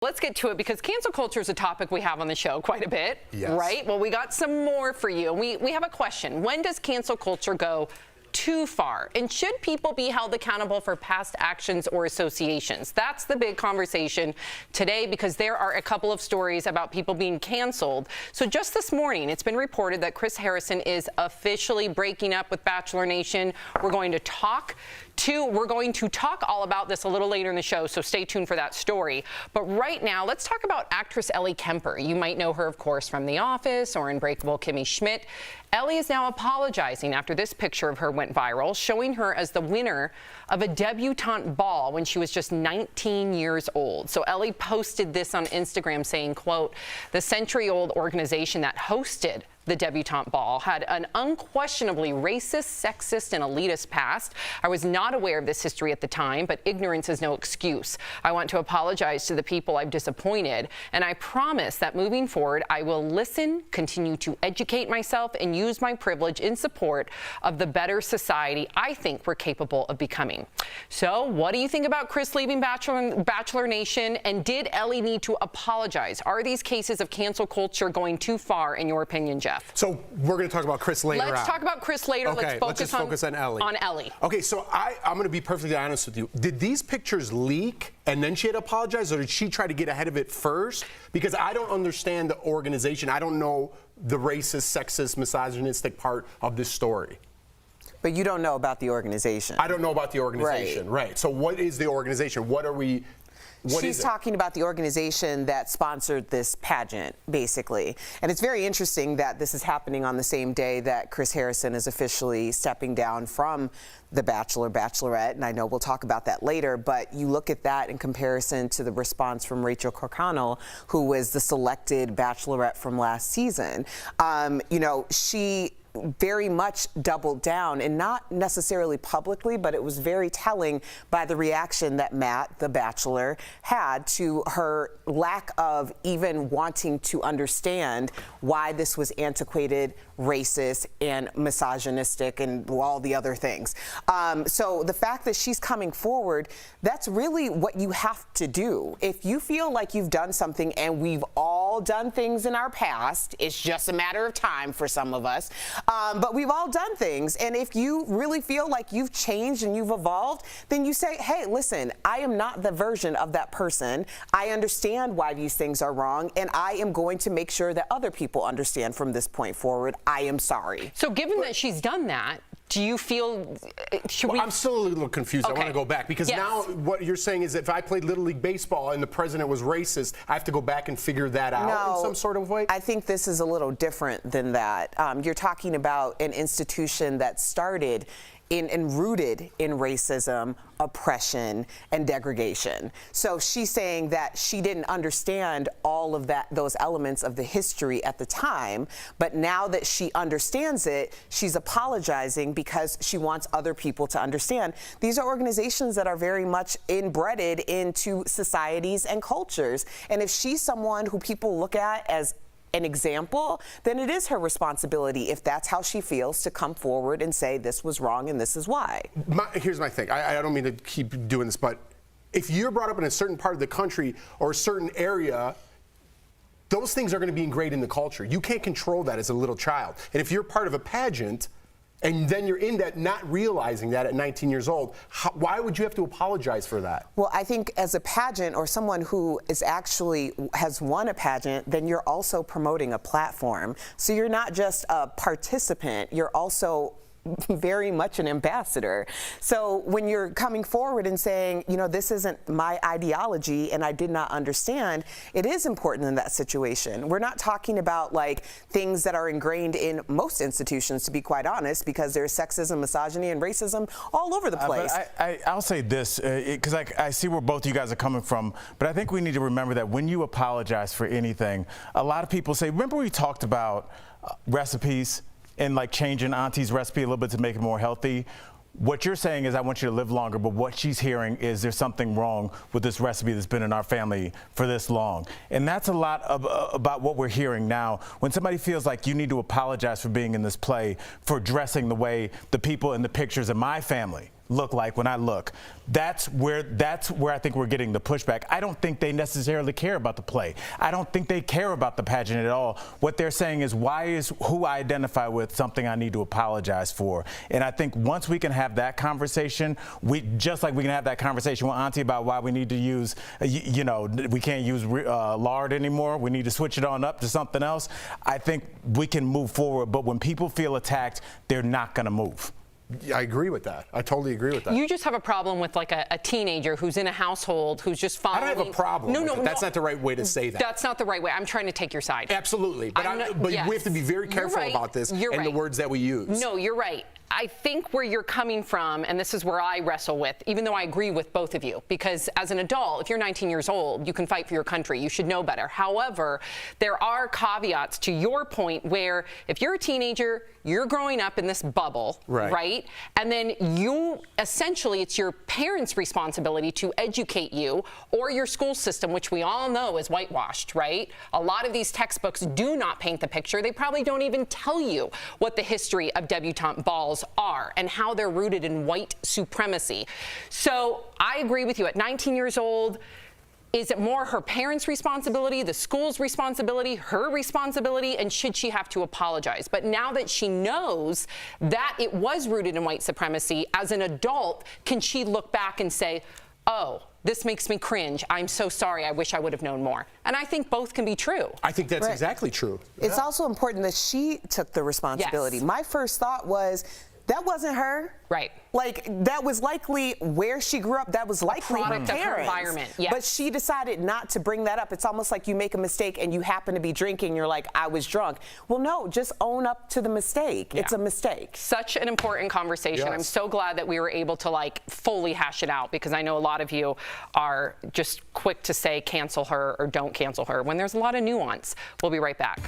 Let's get to it because cancel culture is a topic we have on the show quite a bit, yes. Right? Well, we got some more for you. We have a question. When does cancel culture go too far? And should people be held accountable for past actions or associations? That's the big conversation today because there are a couple of stories about people being canceled. So just this morning, it's been reported that Chris Harrison is officially breaking up with Bachelor Nation. We're going to talk all about this a little later in the show, so stay tuned for that story. But right now, let's talk about actress Ellie Kemper. You might know her, of course, from The Office or Unbreakable Kimmy Schmidt. Ellie is now apologizing after this picture of her went viral, showing her as the winner of a debutante ball when she was just 19 years old. So Ellie posted this on Instagram saying, quote, "The century-old organization that hosted the debutante ball had an unquestionably racist, sexist, and elitist past. I was not aware of this history at the time, but ignorance is no excuse. I want to apologize to the people I've disappointed, and I promise that moving forward, I will listen, continue to educate myself, and use my privilege in support of the better society I think we're capable of becoming." So what do you think about Chris leaving Bachelor Nation, and did Ellie need to apologize? Are these cases of cancel culture going too far, in your opinion, Jeff? So we're going to talk about Chris later. Let's talk about Chris later. Okay, let's just focus on Ellie. On Ellie. Okay, so I'm going to be perfectly honest with you. Did these pictures leak and then she had to apologize, or did she try to get ahead of it first? Because I don't understand the organization. I don't know the racist, sexist, misogynistic part of this story. But you don't know about the organization. I don't know about the organization, right? So what is the organization? What are we? She's talking about the organization that sponsored this pageant, basically. And it's very interesting that this is happening on the same day that Chris Harrison is officially stepping down from The Bachelor, Bachelorette, and I know we'll talk about that later, but you look at that in comparison to the response from Rachel Kirkconnell, who was the selected Bachelorette from last season. She very much doubled down, and not necessarily publicly, but it was very telling by the reaction that Matt, the Bachelor, had to her lack of even wanting to understand why this was antiquated, racist, and misogynistic, and all the other things. So the fact that she's coming forward, that's really what you have to do. If you feel like you've done something, and we've all done things in our past, it's just a matter of time for some of us, but we've all done things, and if you really feel like you've changed and you've evolved, then you say, hey, listen, I am not the version of that person. I understand why these things are wrong, and I am going to make sure that other people understand from this point forward. I am sorry. So given that she's done that, do you feel, I'm still a little confused. Okay. I want to go back because now what you're saying is if I played Little League Baseball and the president was racist, I have to go back and figure that out in some sort of way? I think this is a little different than that. You're talking about an institution that started and rooted in racism, oppression, and degradation. So she's saying that she didn't understand all of those elements of the history at the time, but now that she understands it, she's apologizing because she wants other people to understand. These are organizations that are very much inbred into societies and cultures. And if she's someone who people look at as an example, then it is her responsibility, if that's how she feels, to come forward and say this was wrong and this is why. Here's my thing. I don't mean to keep doing this, but if you're brought up in a certain part of the country or a certain area, those things are going to be ingrained in the culture. You can't control that as a little child. And if you're part of a pageant, and then you're in that not realizing that at 19 years old, why would you have to apologize for that? Well, I think as a pageant or someone who is actually has won a pageant, then you're also promoting a platform. So you're not just a participant, you're also very much an ambassador. So when you're coming forward and saying, this isn't my ideology and I did not understand, it is important in that situation. We're not talking about like things that are ingrained in most institutions, to be quite honest, because there's sexism, misogyny, and racism all over the place. I'll say this, because I see where both of you guys are coming from, but I think we need to remember that when you apologize for anything, a lot of people say, remember we talked about recipes and like changing Auntie's recipe a little bit to make it more healthy? What you're saying is I want you to live longer, but what she's hearing is there's something wrong with this recipe that's been in our family for this long. And that's a lot about what we're hearing now. When somebody feels like you need to apologize for being in this play, for dressing the way the people in the pictures of my family look like when I look. That's where I think we're getting the pushback. I don't think they necessarily care about the play. I don't think they care about the pageant at all. What they're saying is, why is who I identify with something I need to apologize for? And I think once we can have that conversation, just like we can have that conversation with Auntie about why we need to use, we can't use lard anymore. We need to switch it on up to something else. I think we can move forward. But when people feel attacked, they're not going to move. Yeah, I agree with that. I totally agree with that. You just have a problem with like a teenager who's in a household who's just following. I don't have a problem with it. That's not the right way to say that. That's not the right way. I'm trying to take your side. Absolutely. But yes. we have to be very careful about this and the words that we use. No, you're right. I think where you're coming from, and this is where I wrestle with, even though I agree with both of you, because as an adult, if you're 19 years old, you can fight for your country. You should know better. However, there are caveats to your point where if you're a teenager, you're growing up in this bubble, right? And then essentially, it's your parents' responsibility to educate you, or your school system, which we all know is whitewashed, right? A lot of these textbooks do not paint the picture. They probably don't even tell you what the history of debutante balls are and how they're rooted in white supremacy. So I agree with you. At 19 years old, is it more her parents' responsibility, the school's responsibility, her responsibility, and should she have to apologize? But now that she knows that it was rooted in white supremacy, as an adult, can she look back and say, oh, this makes me cringe. I'm so sorry. I wish I would have known more. And I think both can be true. I think that's exactly true. It's also important that she took the responsibility. Yes. My first thought was, that wasn't her. Right. Like, that was likely where she grew up. That was likely her Product of her parents. environment, yes. But she decided not to bring that up. It's almost like you make a mistake and you happen to be drinking. You're like, I was drunk. Well, no, just own up to the mistake. Yeah. It's a mistake. Such an important conversation. Yes. I'm so glad that we were able to fully hash it out, because I know a lot of you are just quick to say cancel her or don't cancel her when there's a lot of nuance. We'll be right back.